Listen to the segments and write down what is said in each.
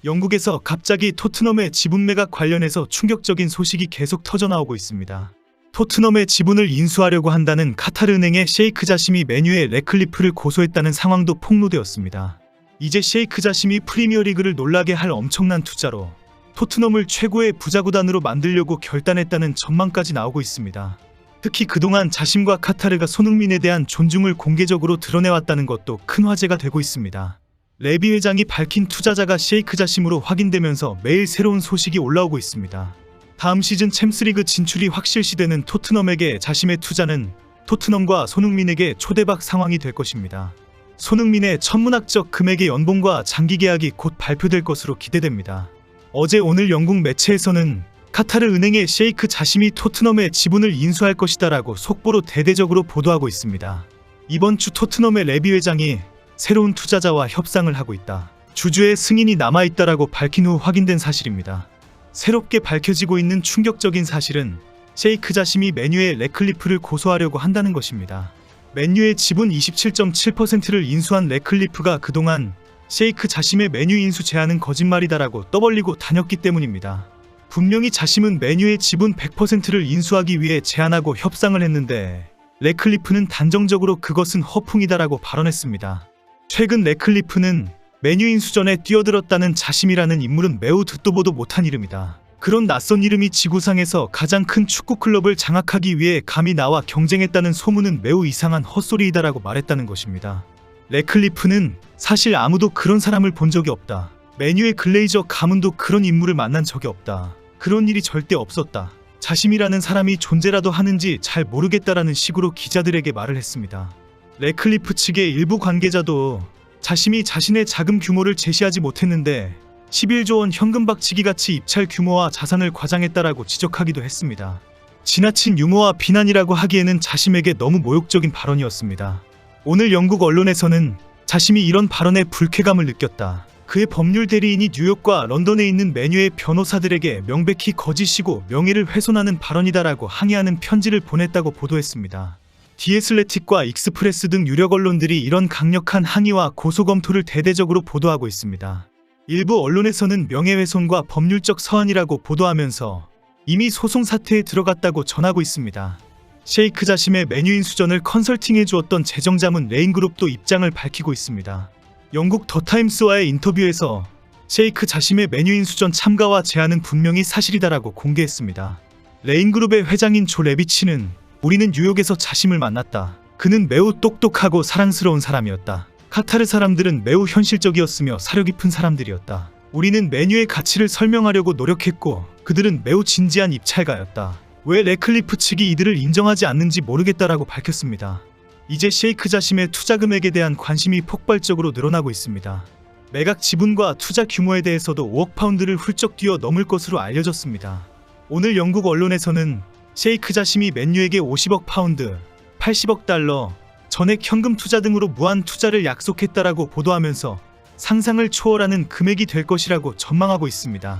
영국에서 갑자기 토트넘의 지분 매각 관련해서 충격적인 소식이 계속 터져나오고 있습니다. 토트넘의 지분을 인수하려고 한다는 카타르 은행의 셰이크 자심이 맨유의 래클리프를 고소했다는 상황도 폭로되었습니다. 이제 셰이크 자심이 프리미어리그를 놀라게 할 엄청난 투자로 토트넘을 최고의 부자구단으로 만들려고 결단했다는 전망까지 나오고 있습니다. 특히 그동안 자심과 카타르가 손흥민에 대한 존중을 공개적으로 드러내왔다는 것도 큰 화제가 되고 있습니다. 레비 회장이 밝힌 투자자가 셰이크 자심으로 확인되면서 매일 새로운 소식이 올라오고 있습니다. 다음 시즌 챔스리그 진출이 확실시되는 토트넘에게 자심의 투자는 토트넘과 손흥민에게 초대박 상황이 될 것입니다. 손흥민의 천문학적 금액의 연봉과 장기 계약이 곧 발표될 것으로 기대됩니다. 어제 오늘 영국 매체에서는 카타르 은행의 셰이크 자심이 토트넘의 지분을 인수할 것이다라고 속보로 대대적으로 보도하고 있습니다. 이번 주 토트넘의 레비 회장이 새로운 투자자와 협상을 하고 있다. 주주의 승인이 남아있다라고 밝힌 후 확인된 사실입니다. 새롭게 밝혀지고 있는 충격적인 사실은 셰이크 자심이 맨유의 래클리프를 고소하려고 한다는 것입니다. 맨유의 지분 27.7%를 인수한 래클리프가 그동안 셰이크 자심의 맨유 인수 제안은 거짓말이다라고 떠벌리고 다녔기 때문입니다. 분명히 자심은 맨유의 지분 100%를 인수하기 위해 제안하고 협상을 했는데 래클리프는 단정적으로 그것은 허풍이다라고 발언했습니다. 최근 래클리프는 맨유 인수전에 뛰어들었다는 자심이라는 인물은 매우 듣도 보도 못한 이름이다. 그런 낯선 이름이 지구상에서 가장 큰 축구 클럽을 장악하기 위해 감히 나와 경쟁했다는 소문은 매우 이상한 헛소리이다라고 말했다는 것입니다. 래클리프는 사실 아무도 그런 사람을 본 적이 없다. 맨유의 글레이저 가문도 그런 인물을 만난 적이 없다. 그런 일이 절대 없었다. 자심이라는 사람이 존재라도 하는지 잘 모르겠다라는 식으로 기자들에게 말을 했습니다. 래클리프 측의 일부 관계자도 자심이 자신의 자금 규모를 제시하지 못했는데 11조 원 현금 박치기 같이 입찰 규모와 자산을 과장했다라고 지적하기도 했습니다. 지나친 유머와 비난이라고 하기에는 자심에게 너무 모욕적인 발언이었습니다. 오늘 영국 언론에서는 자심이 이런 발언에 불쾌감을 느꼈다. 그의 법률 대리인이 뉴욕과 런던에 있는 맨유의 변호사들에게 명백히 거짓이고 명예를 훼손하는 발언이다라고 항의하는 편지를 보냈다고 보도했습니다. 디애슬레틱과 익스프레스 등 유력 언론들이 이런 강력한 항의와 고소 검토를 대대적으로 보도하고 있습니다. 일부 언론에서는 명예훼손과 법률적 서한이라고 보도하면서 이미 소송 사태에 들어갔다고 전하고 있습니다. 셰이크 자심의 맨유 인수전을 컨설팅해 주었던 재정자문 레인그룹도 입장을 밝히고 있습니다. 영국 더타임스와의 인터뷰에서 셰이크 자심의 맨유 인수전 참가와 제안은 분명히 사실이다라고 공개했습니다. 레인그룹의 회장인 조 레비치는 우리는 뉴욕에서 자심을 만났다. 그는 매우 똑똑하고 사랑스러운 사람이었다. 카타르 사람들은 매우 현실적이었으며 사려 깊은 사람들이었다. 우리는 맨유의 가치를 설명하려고 노력했고 그들은 매우 진지한 입찰가였다. 왜 래클리프 측이 이들을 인정하지 않는지 모르겠다라고 밝혔습니다. 이제 셰이크 자심의 투자 금액에 대한 관심이 폭발적으로 늘어나고 있습니다. 매각 지분과 투자 규모에 대해서도 5억 파운드를 훌쩍 뛰어넘을 것으로 알려졌습니다. 오늘 영국 언론에서는 셰이크 자심이 맨유에게 50억 파운드, 80억 달러, 전액 현금 투자 등으로 무한 투자를 약속했다라고 보도하면서 상상을 초월하는 금액이 될 것이라고 전망하고 있습니다.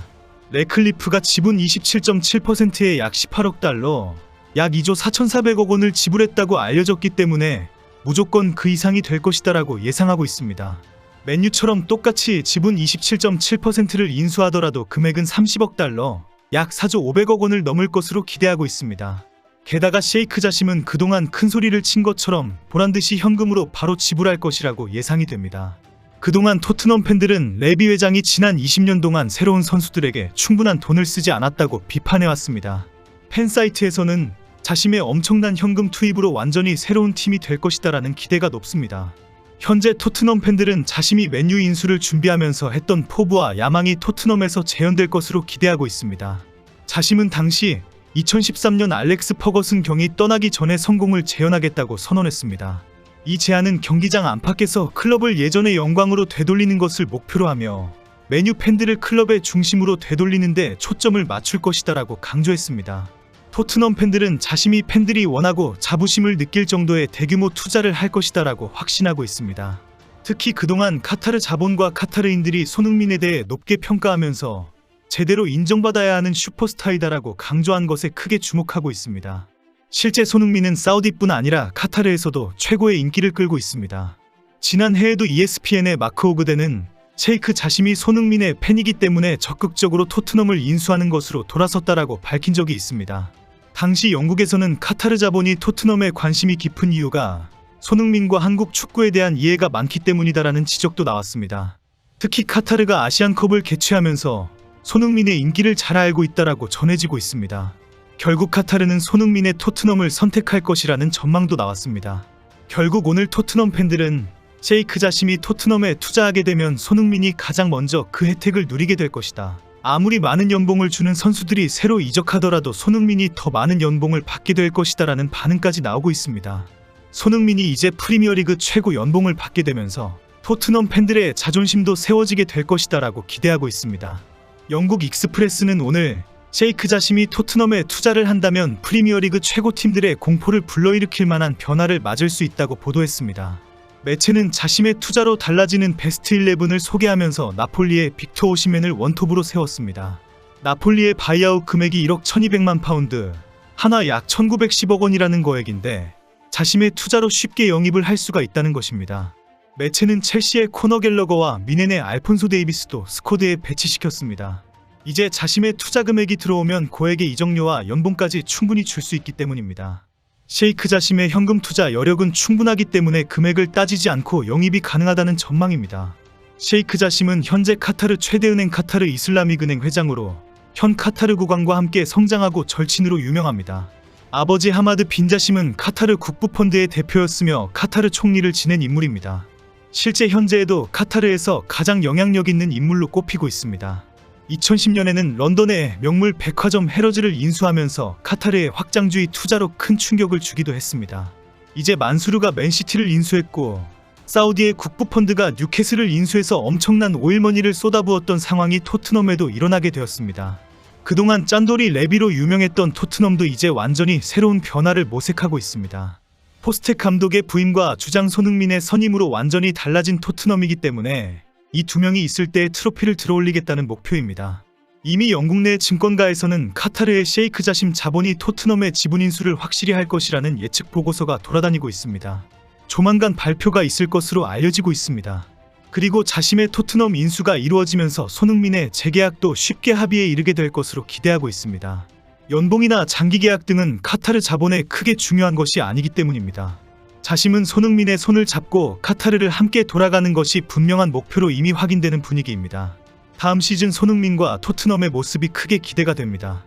래클리프가 지분 27.7%의 약 18억 달러, 약 2조 4,400억 원을 지불했다고 알려졌기 때문에 무조건 그 이상이 될 것이다라고 예상하고 있습니다. 맨유처럼 똑같이 지분 27.7%를 인수하더라도 금액은 30억 달러, 약 4조 500억 원을 넘을 것으로 기대하고 있습니다. 게다가 셰이크 자심은 그동안 큰 소리를 친 것처럼 보란듯이 현금으로 바로 지불할 것이라고 예상이 됩니다. 그동안 토트넘 팬들은 레비 회장이 지난 20년 동안 새로운 선수들에게 충분한 돈을 쓰지 않았다고 비판해왔습니다. 팬사이트에서는 자심의 엄청난 현금 투입으로 완전히 새로운 팀이 될 것이다라는 기대가 높습니다. 현재 토트넘 팬들은 자심이 맨유 인수를 준비하면서 했던 포부와 야망이 토트넘에서 재현될 것으로 기대하고 있습니다. 자심은 당시 2013년 알렉스 퍼거슨 경이 떠나기 전에 성공을 재현하겠다고 선언했습니다. 이 제안은 경기장 안팎에서 클럽을 예전의 영광으로 되돌리는 것을 목표로 하며 맨유 팬들을 클럽의 중심으로 되돌리는 데 초점을 맞출 것이다라고 강조했습니다. 토트넘 팬들은 자심이 팬들이 원하고 자부심을 느낄 정도의 대규모 투자를 할 것이다라고 확신하고 있습니다. 특히 그동안 카타르 자본과 카타르인들이 손흥민에 대해 높게 평가하면서 제대로 인정받아야 하는 슈퍼스타이다라고 강조한 것에 크게 주목하고 있습니다. 실제 손흥민은 사우디뿐 아니라 카타르에서도 최고의 인기를 끌고 있습니다. 지난 해에도 ESPN의 마크 오그덴은 셰이크 자심이 손흥민의 팬이기 때문에 적극적으로 토트넘을 인수하는 것으로 돌아섰다라고 밝힌 적이 있습니다. 당시 영국에서는 카타르 자본이 토트넘에 관심이 깊은 이유가 손흥민과 한국 축구에 대한 이해가 많기 때문이다라는 지적도 나왔습니다. 특히 카타르가 아시안컵을 개최하면서 손흥민의 인기를 잘 알고 있다라고 전해지고 있습니다. 결국 카타르는 손흥민의 토트넘을 선택할 것이라는 전망도 나왔습니다. 결국 오늘 토트넘 팬들은 셰이크 자심이 토트넘에 투자하게 되면 손흥민이 가장 먼저 그 혜택을 누리게 될 것이다. 아무리 많은 연봉을 주는 선수들이 새로 이적하더라도 손흥민이 더 많은 연봉을 받게 될 것이다 라는 반응까지 나오고 있습니다. 손흥민이 이제 프리미어리그 최고 연봉을 받게 되면서 토트넘 팬들의 자존심도 세워지게 될 것이다 라고 기대하고 있습니다. 영국 익스프레스는 오늘 셰이크 자심이 토트넘에 투자를 한다면 프리미어리그 최고팀들의 공포를 불러일으킬 만한 변화를 맞을 수 있다고 보도했습니다. 매체는 자심의 투자로 달라지는 베스트 11을 소개하면서 나폴리의 빅터 오시멘을 원톱으로 세웠습니다. 나폴리의 바이아웃 금액이 1억 1200만 파운드, 한화 약 1910억 원이라는 거액인데 자심의 투자로 쉽게 영입을 할 수가 있다는 것입니다. 매체는 첼시의 코너 갤러거와 미넨의 알폰소 데이비스도 스쿼드에 배치시켰습니다. 이제 자심의 투자 금액이 들어오면 고액의 이적료와 연봉까지 충분히 줄 수 있기 때문입니다. 셰이크 자심의 현금 투자 여력은 충분하기 때문에 금액을 따지지 않고 영입이 가능하다는 전망입니다. 셰이크 자심은 현재 카타르 최대은행 카타르 이슬라믹은행 회장으로 현 카타르 국왕과 함께 성장하고 절친으로 유명합니다. 아버지 하마드 빈 자심은 카타르 국부펀드의 대표였으며 카타르 총리를 지낸 인물입니다. 실제 현재에도 카타르에서 가장 영향력 있는 인물로 꼽히고 있습니다. 2010년에는 런던의 명물 백화점 해러즈를 인수하면서 카타르의 확장주의 투자로 큰 충격을 주기도 했습니다. 이제 만수르가 맨시티를 인수했고 사우디의 국부펀드가 뉴캐슬을 인수해서 엄청난 오일머니를 쏟아부었던 상황이 토트넘에도 일어나게 되었습니다. 그동안 짠돌이 레비로 유명했던 토트넘도 이제 완전히 새로운 변화를 모색하고 있습니다. 포스텍 감독의 부임과 주장 손흥민의 선임으로 완전히 달라진 토트넘이기 때문에 이 두 명이 있을 때 트로피를 들어올리겠다는 목표입니다. 이미 영국 내 증권가에서는 카타르의 셰이크 자심 자본이 토트넘의 지분 인수를 확실히 할 것이라는 예측 보고서가 돌아다니고 있습니다. 조만간 발표가 있을 것으로 알려지고 있습니다. 그리고 자심의 토트넘 인수가 이루어지면서 손흥민의 재계약도 쉽게 합의에 이르게 될 것으로 기대하고 있습니다. 연봉이나 장기 계약 등은 카타르 자본에 크게 중요한 것이 아니기 때문입니다. 자심은 손흥민의 손을 잡고 카타르를 함께 돌아가는 것이 분명한 목표로 이미 확인되는 분위기입니다. 다음 시즌 손흥민과 토트넘의 모습이 크게 기대가 됩니다.